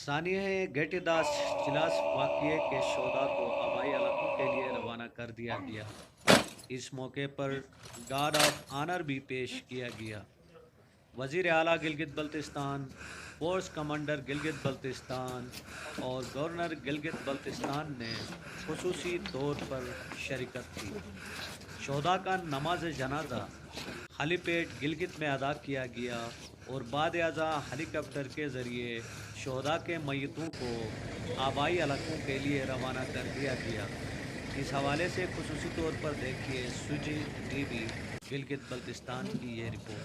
सानिया गेटिदास जिलास वाक़िए के शोधा को आबाई इलाकों के लिए रवाना कर दिया गया। इस मौके पर गार्ड ऑफ ऑनर भी पेश किया गया। वज़ीर आला गिलगित बल्तिस्तान, फोर्स कमांडर गिलगित बल्तिस्तान और गवर्नर गिलगित बल्तिस्तान ने खुसूसी तौर पर शिरकत की। शोधा का नमाज जनाजा हेलीपैड गिलगित में अदा किया गया और बाद अज़ा हेलीकॉप्टर के ज़रिए शोधा के मैयतों को आबाई इलाकों के लिए रवाना कर दिया गया। इस हवाले से खुसूसी तौर पर देखिए सुजी टीवी गिलगित बल्तिस्तान की ये रिपोर्ट।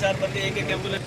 चार बंदे एक एक एम्बुलेंस।